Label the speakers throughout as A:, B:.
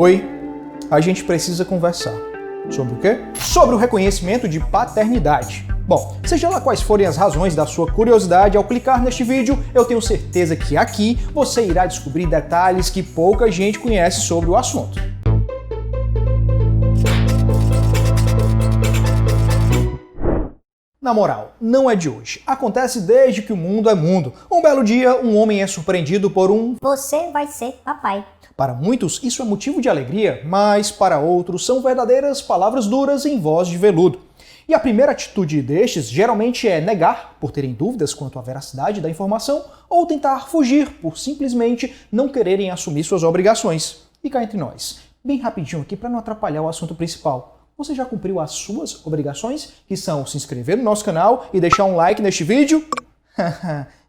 A: Oi, a gente precisa conversar. Sobre o quê? Sobre o reconhecimento de paternidade. Bom, seja lá quais forem as razões da sua curiosidade, ao clicar neste vídeo, eu tenho certeza que aqui você irá descobrir detalhes que pouca gente conhece sobre o assunto. Na moral, não é de hoje. Acontece desde que o mundo é mundo. Um belo dia, um homem é surpreendido por um
B: "Você vai ser papai".
A: Para muitos, isso é motivo de alegria, mas para outros são verdadeiras palavras duras em voz de veludo. E a primeira atitude destes geralmente é negar, por terem dúvidas quanto à veracidade da informação, ou tentar fugir, por simplesmente não quererem assumir suas obrigações. E cá entre nós, bem rapidinho aqui para não atrapalhar o assunto principal. Você já cumpriu as suas obrigações, que são se inscrever no nosso canal e deixar um like neste vídeo?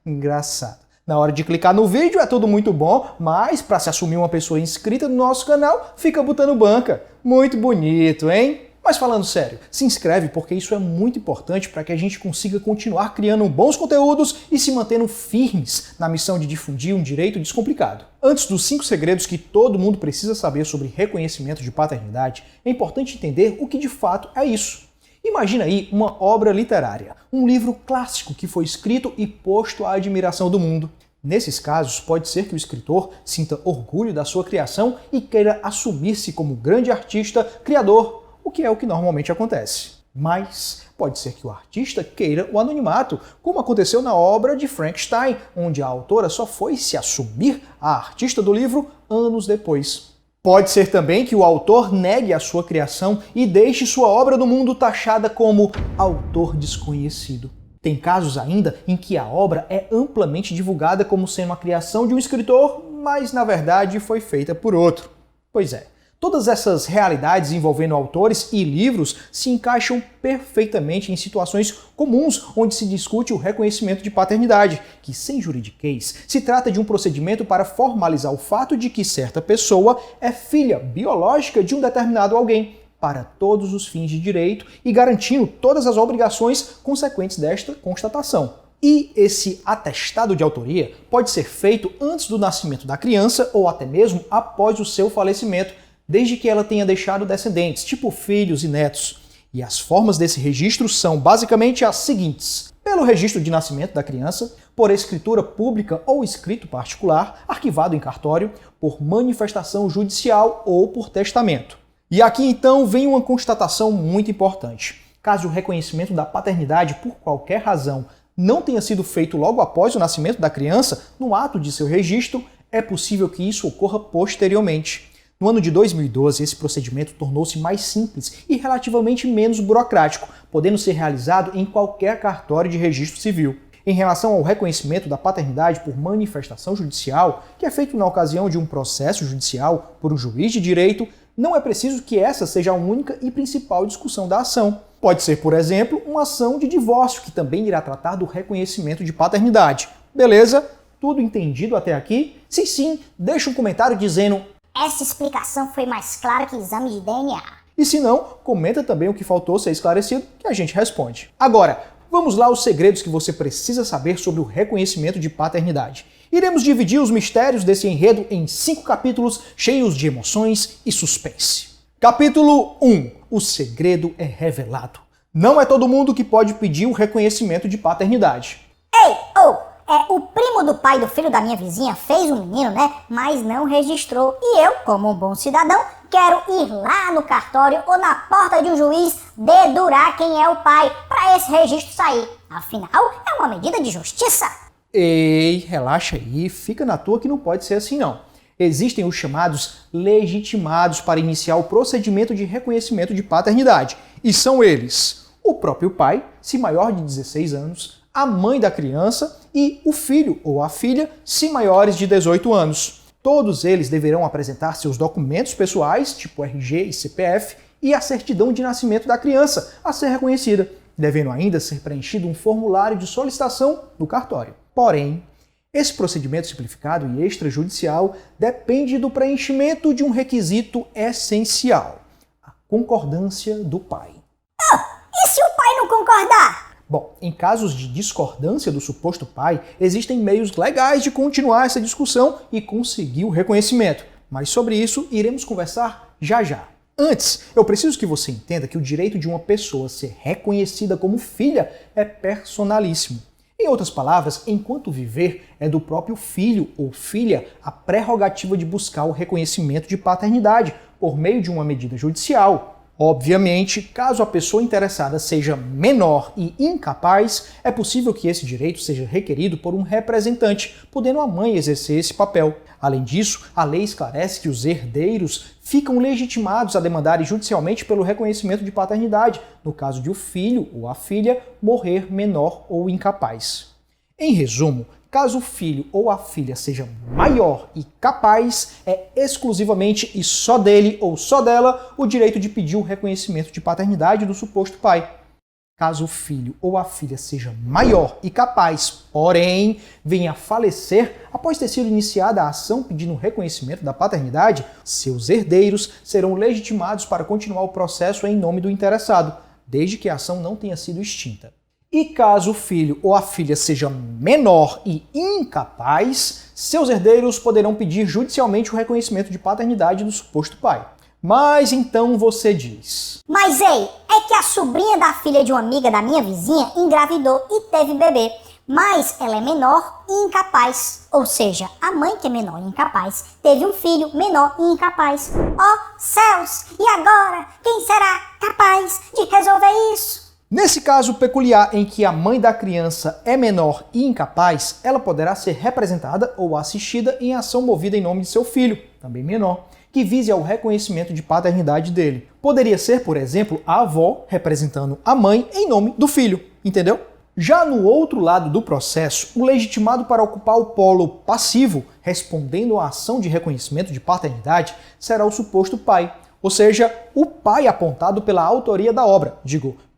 A: Engraçado. Na hora de clicar no vídeo é tudo muito bom, mas para se assumir uma pessoa inscrita no nosso canal, fica botando banca. Muito bonito, hein? Mas falando sério, se inscreve porque isso é muito importante para que a gente consiga continuar criando bons conteúdos e se mantendo firmes na missão de difundir um direito descomplicado. Antes dos 5 segredos que todo mundo precisa saber sobre reconhecimento de paternidade, é importante entender o que de fato é isso. Imagina aí uma obra literária, um livro clássico que foi escrito e posto à admiração do mundo. Nesses casos, pode ser que o escritor sinta orgulho da sua criação e queira assumir-se como grande artista, criador, o que é o que normalmente acontece. Mas pode ser que o artista queira o anonimato, como aconteceu na obra de Frankenstein, onde a autora só foi se assumir a artista do livro anos depois. Pode ser também que o autor negue a sua criação e deixe sua obra no mundo taxada como autor desconhecido. Tem casos ainda em que a obra é amplamente divulgada como sendo a criação de um escritor, mas na verdade foi feita por outro. Pois é, todas essas realidades envolvendo autores e livros se encaixam perfeitamente em situações comuns onde se discute o reconhecimento de paternidade, que sem juridiquês se trata de um procedimento para formalizar o fato de que certa pessoa é filha biológica de um determinado alguém, para todos os fins de direito e garantindo todas as obrigações consequentes desta constatação. E esse atestado de autoria pode ser feito antes do nascimento da criança ou até mesmo após o seu falecimento, desde que ela tenha deixado descendentes, tipo filhos e netos. E as formas desse registro são basicamente as seguintes: pelo registro de nascimento da criança, por escritura pública ou escrito particular, arquivado em cartório, por manifestação judicial ou por testamento. E aqui então vem uma constatação muito importante. Caso o reconhecimento da paternidade por qualquer razão não tenha sido feito logo após o nascimento da criança, no ato de seu registro, é possível que isso ocorra posteriormente. No ano de 2012, esse procedimento tornou-se mais simples e relativamente menos burocrático, podendo ser realizado em qualquer cartório de registro civil. Em relação ao reconhecimento da paternidade por manifestação judicial, que é feito na ocasião de um processo judicial por um juiz de direito, não é preciso que essa seja a única e principal discussão da ação. Pode ser, por exemplo, uma ação de divórcio, que também irá tratar do reconhecimento de paternidade. Beleza? Tudo entendido até aqui? Se sim, deixa um comentário dizendo:
B: "Essa explicação foi mais clara que exame de DNA".
A: E se não, comenta também o que faltou ser esclarecido, que a gente responde. Agora, vamos lá aos segredos que você precisa saber sobre o reconhecimento de paternidade. Iremos dividir os mistérios desse enredo em 5 capítulos cheios de emoções e suspense. Capítulo 1. O segredo é revelado. Não é todo mundo que pode pedir o reconhecimento de paternidade.
B: Ei, o primo do pai do filho da minha vizinha fez um menino, né? Mas não registrou. E eu, como um bom cidadão, quero ir lá no cartório ou na porta de um juiz dedurar quem é o pai para esse registro sair. Afinal, é uma medida de justiça.
A: Ei, relaxa aí, fica na tua que não pode ser assim não. Existem os chamados legitimados para iniciar o procedimento de reconhecimento de paternidade. E são eles: o próprio pai, se maior de 16 anos, a mãe da criança e o filho ou a filha, se maiores de 18 anos. Todos eles deverão apresentar seus documentos pessoais, tipo RG e CPF, e a certidão de nascimento da criança a ser reconhecida, devendo ainda ser preenchido um formulário de solicitação no cartório. Porém, esse procedimento simplificado e extrajudicial depende do preenchimento de um requisito essencial: a concordância do pai.
B: E se o pai não concordar?
A: Bom, em casos de discordância do suposto pai, existem meios legais de continuar essa discussão e conseguir o reconhecimento. mas sobre isso iremos conversar já já. Antes, eu preciso que você entenda que o direito de uma pessoa ser reconhecida como filha é personalíssimo. Em outras palavras, enquanto viver, é do próprio filho ou filha a prerrogativa de buscar o reconhecimento de paternidade por meio de uma medida judicial. Obviamente, caso a pessoa interessada seja menor e incapaz, é possível que esse direito seja requerido por um representante, podendo a mãe exercer esse papel. Além disso, a lei esclarece que os herdeiros ficam legitimados a demandarem judicialmente pelo reconhecimento de paternidade, no caso de o filho ou a filha morrer menor ou incapaz. Em resumo, caso o filho ou a filha seja maior e capaz, é exclusivamente e só dele ou só dela o direito de pedir o reconhecimento de paternidade do suposto pai. Caso o filho ou a filha seja maior e capaz, porém, venha a falecer após ter sido iniciada a ação pedindo o reconhecimento da paternidade, seus herdeiros serão legitimados para continuar o processo em nome do interessado, desde que a ação não tenha sido extinta. E caso o filho ou a filha seja menor e incapaz, seus herdeiros poderão pedir judicialmente o reconhecimento de paternidade do suposto pai. Mas então você diz:
B: Mas ei, é que a sobrinha da filha de uma amiga da minha vizinha engravidou e teve bebê, mas ela é menor e incapaz. Ou seja, a mãe que é menor e incapaz teve um filho menor e incapaz. Oh, céus! E agora? Quem será capaz de resolver isso?
A: Nesse caso peculiar em que a mãe da criança é menor e incapaz, ela poderá ser representada ou assistida em ação movida em nome de seu filho, também menor, que vise ao reconhecimento de paternidade dele. Poderia ser, por exemplo, a avó representando a mãe em nome do filho, entendeu? Já no outro lado do processo, o legitimado para ocupar o polo passivo, respondendo à ação de reconhecimento de paternidade, será o suposto pai, ou seja, o pai apontado pela autoria da obra,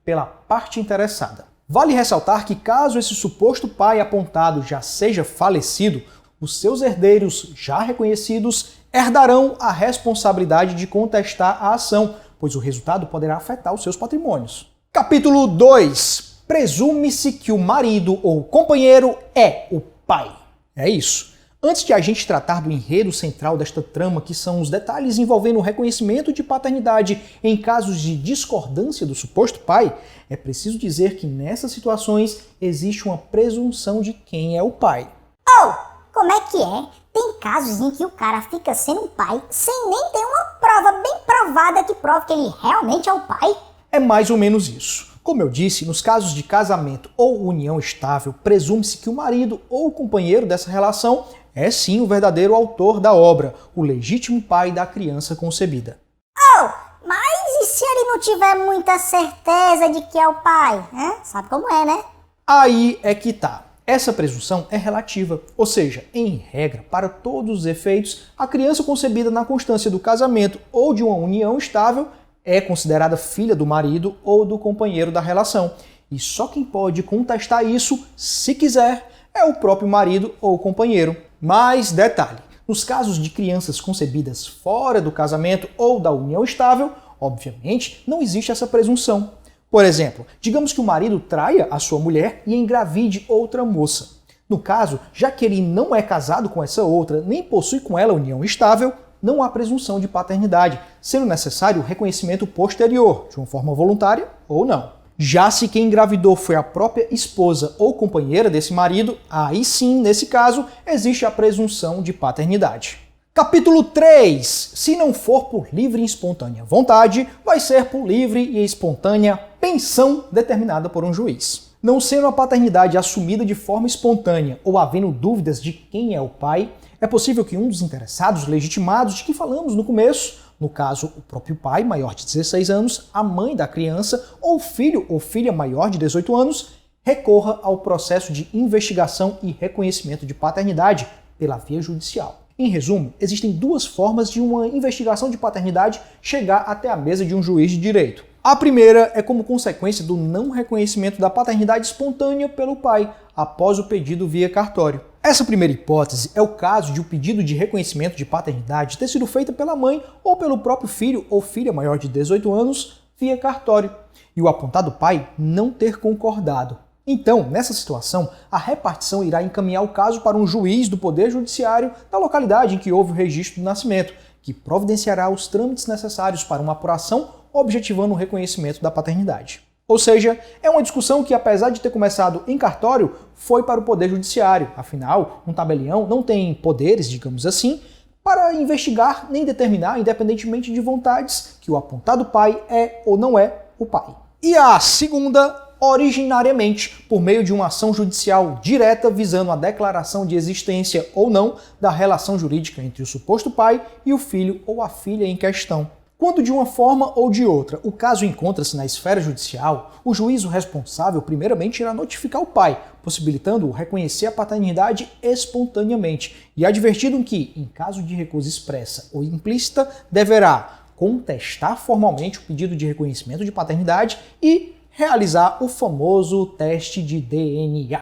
A: pela parte interessada. Vale ressaltar que caso esse suposto pai apontado já seja falecido, os seus herdeiros já reconhecidos herdarão a responsabilidade de contestar a ação, pois o resultado poderá afetar os seus patrimônios. Capítulo 2. Presume-se que o marido ou companheiro é o pai. É isso. Antes de a gente tratar do enredo central desta trama, que são os detalhes envolvendo o reconhecimento de paternidade em casos de discordância do suposto pai, é preciso dizer que nessas situações existe uma presunção de quem é o pai.
B: Oh, como é que é? Tem casos em que o cara fica sendo um pai sem nem ter uma prova bem provada que prove que ele realmente é o pai?
A: É mais ou menos isso. Como eu disse, nos casos de casamento ou união estável, presume-se que o marido ou o companheiro dessa relação é sim o verdadeiro autor da obra, o legítimo pai da criança concebida.
B: Oh, mas e se ele não tiver muita certeza de que é o pai? Sabe como é, né?
A: Aí é que tá. Essa presunção é relativa, ou seja, em regra, para todos os efeitos, a criança concebida na constância do casamento ou de uma união estável é considerada filha do marido ou do companheiro da relação. E só quem pode contestar isso, se quiser, é o próprio marido ou companheiro. Mas detalhe, nos casos de crianças concebidas fora do casamento ou da união estável, obviamente não existe essa presunção. Por exemplo, digamos que o marido traia a sua mulher e engravide outra moça. No caso, já que ele não é casado com essa outra, nem possui com ela união estável, não há presunção de paternidade, sendo necessário o reconhecimento posterior, de uma forma voluntária ou não. Já se quem engravidou foi a própria esposa ou companheira desse marido, aí sim, nesse caso, existe a presunção de paternidade. Capítulo 3. Se não for por livre e espontânea vontade, vai ser por livre e espontânea pensão determinada por um juiz. Não sendo a paternidade assumida de forma espontânea ou havendo dúvidas de quem é o pai, é possível que um dos interessados legitimados de que falamos no começo, no caso o próprio pai maior de 16 anos, a mãe da criança ou filho ou filha maior de 18 anos, recorra ao processo de investigação e reconhecimento de paternidade pela via judicial. Em resumo, existem duas formas de uma investigação de paternidade chegar até a mesa de um juiz de direito. A primeira é como consequência do não reconhecimento da paternidade espontânea pelo pai, após o pedido via cartório. Essa primeira hipótese é o caso de o pedido de reconhecimento de paternidade ter sido feito pela mãe ou pelo próprio filho ou filha maior de 18 anos via cartório, e o apontado pai não ter concordado. Então, nessa situação, a repartição irá encaminhar o caso para um juiz do Poder Judiciário da localidade em que houve o registro do nascimento, que providenciará os trâmites necessários para uma apuração, objetivando o reconhecimento da paternidade. Ou seja, é uma discussão que, apesar de ter começado em cartório, foi para o Poder Judiciário. Afinal, um tabelião não tem poderes, digamos assim, para investigar nem determinar, independentemente de vontades, que o apontado pai é ou não é o pai. E a segunda, originariamente, por meio de uma ação judicial direta visando a declaração de existência ou não da relação jurídica entre o suposto pai e o filho ou a filha em questão. Quando de uma forma ou de outra o caso encontra-se na esfera judicial, o juízo responsável primeiramente irá notificar o pai, possibilitando-o reconhecer a paternidade espontaneamente, e advertindo que, em caso de recusa expressa ou implícita, deverá contestar formalmente o pedido de reconhecimento de paternidade e realizar o famoso teste de DNA.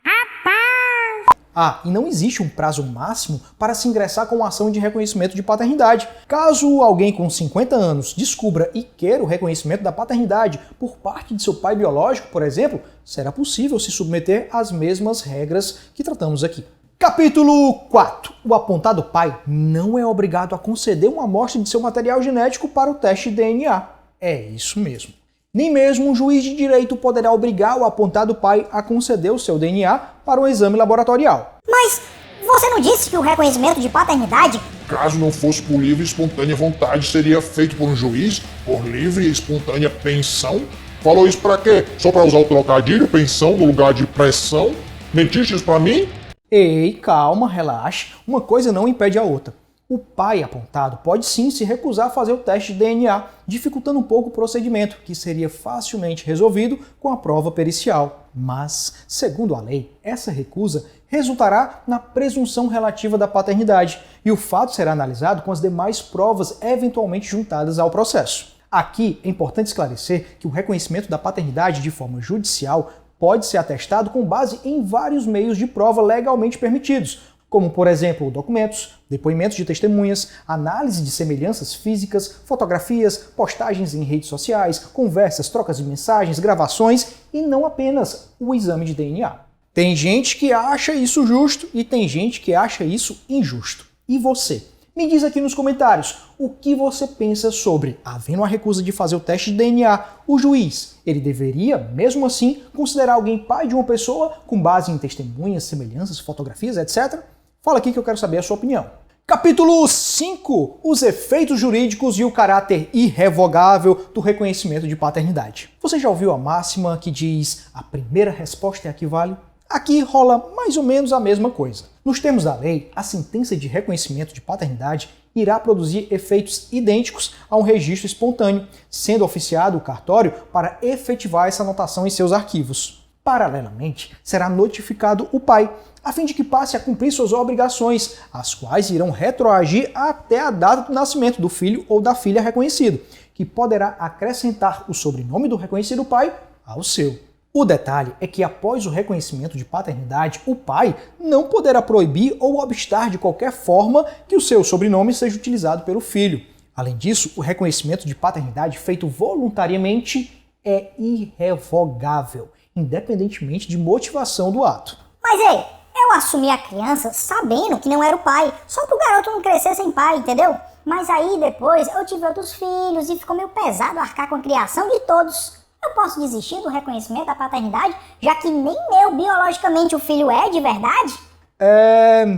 A: Ah, e não existe um prazo máximo para se ingressar com uma ação de reconhecimento de paternidade. Caso alguém com 50 anos descubra e queira o reconhecimento da paternidade por parte de seu pai biológico, por exemplo, será possível se submeter às mesmas regras que tratamos aqui. Capítulo 4. O apontado pai não é obrigado a conceder uma amostra de seu material genético para o teste de DNA. É isso mesmo. Nem mesmo um juiz de direito poderá obrigar o apontado pai a conceder o seu DNA para um exame laboratorial.
B: Mas você não disse que o reconhecimento de paternidade...
C: Caso não fosse por livre e espontânea vontade, seria feito por um juiz, por livre e espontânea pensão? Falou isso pra quê? Só pra usar o trocadilho, pensão, no lugar de pressão? Mentiste isso pra mim?
A: Ei, calma, relaxe. Uma coisa não impede a outra. O pai apontado pode sim se recusar a fazer o teste de DNA, dificultando um pouco o procedimento, que seria facilmente resolvido com a prova pericial. Mas, segundo a lei, essa recusa resultará na presunção relativa da paternidade, e o fato será analisado com as demais provas eventualmente juntadas ao processo. Aqui é importante esclarecer que o reconhecimento da paternidade de forma judicial pode ser atestado com base em vários meios de prova legalmente permitidos, como, por exemplo, documentos, depoimentos de testemunhas, análise de semelhanças físicas, fotografias, postagens em redes sociais, conversas, trocas de mensagens, gravações e não apenas o exame de DNA. Tem gente que acha isso justo e tem gente que acha isso injusto. E você? Me diz aqui nos comentários o que você pensa sobre, havendo a recusa de fazer o teste de DNA, o juiz, ele deveria, mesmo assim, considerar alguém pai de uma pessoa com base em testemunhas, semelhanças, fotografias, etc.? Fala aqui que eu quero saber a sua opinião. Capítulo 5. Os efeitos jurídicos e o caráter irrevogável do reconhecimento de paternidade. Você já ouviu a máxima que diz a primeira resposta é a que vale? Aqui rola mais ou menos a mesma coisa. Nos termos da lei, a sentença de reconhecimento de paternidade irá produzir efeitos idênticos a um registro espontâneo, sendo oficiado o cartório para efetivar essa anotação em seus arquivos. Paralelamente, será notificado o pai, a fim de que passe a cumprir suas obrigações, as quais irão retroagir até a data do nascimento do filho ou da filha reconhecido, que poderá acrescentar o sobrenome do reconhecido pai ao seu. O detalhe é que após o reconhecimento de paternidade, o pai não poderá proibir ou obstar de qualquer forma que o seu sobrenome seja utilizado pelo filho. Além disso, o reconhecimento de paternidade feito voluntariamente é irrevogável, independentemente de motivação do ato.
B: Mas ei, eu assumi a criança sabendo que não era o pai, só pro garoto não crescer sem pai, entendeu? Mas aí depois eu tive outros filhos e ficou meio pesado arcar com a criação de todos. Eu posso desistir do reconhecimento da paternidade, já que nem meu biologicamente o filho é de verdade?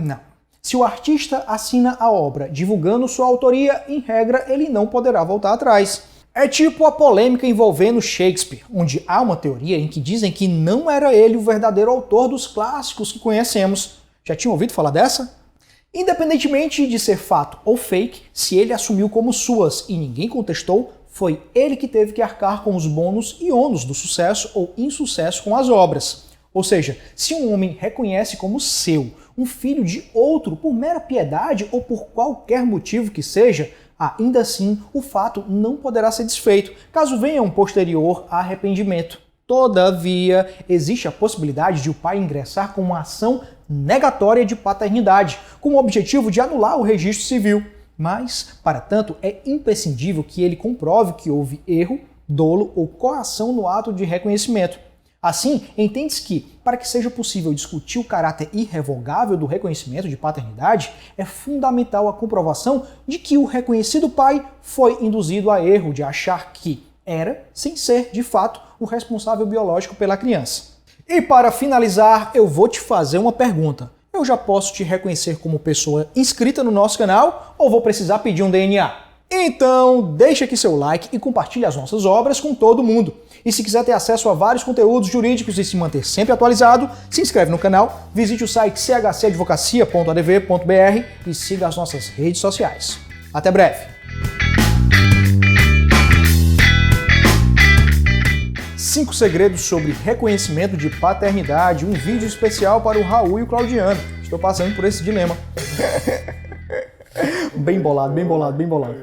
A: Não. Se o artista assina a obra divulgando sua autoria, em regra ele não poderá voltar atrás. É tipo a polêmica envolvendo Shakespeare, onde há uma teoria em que dizem que não era ele o verdadeiro autor dos clássicos que conhecemos. Já tinham ouvido falar dessa? Independentemente de ser fato ou fake, se ele assumiu como suas e ninguém contestou, foi ele que teve que arcar com os bônus e ônus do sucesso ou insucesso com as obras. Ou seja, se um homem reconhece como seu um filho de outro por mera piedade ou por qualquer motivo que seja, ainda assim o fato não poderá ser desfeito, caso venha um posterior arrependimento. Todavia, existe a possibilidade de o pai ingressar com uma ação negatória de paternidade, com o objetivo de anular o registro civil. Mas, para tanto, é imprescindível que ele comprove que houve erro, dolo ou coação no ato de reconhecimento. Assim, entende-se que, para que seja possível discutir o caráter irrevogável do reconhecimento de paternidade, é fundamental a comprovação de que o reconhecido pai foi induzido a erro de achar que era, sem ser, de fato, o responsável biológico pela criança. E para finalizar, eu vou te fazer uma pergunta. Eu já posso te reconhecer como pessoa inscrita no nosso canal ou vou precisar pedir um DNA? Então, deixa aqui seu like e compartilhe as nossas obras com todo mundo. E se quiser ter acesso a vários conteúdos jurídicos e se manter sempre atualizado, se inscreve no canal, visite o site chcadvocacia.adv.br e siga as nossas redes sociais. Até breve! 5 segredos sobre reconhecimento de paternidade, um vídeo especial para o Raul e o Claudiano. Estou passando por esse dilema. Bem bolado, bem bolado, bem bolado.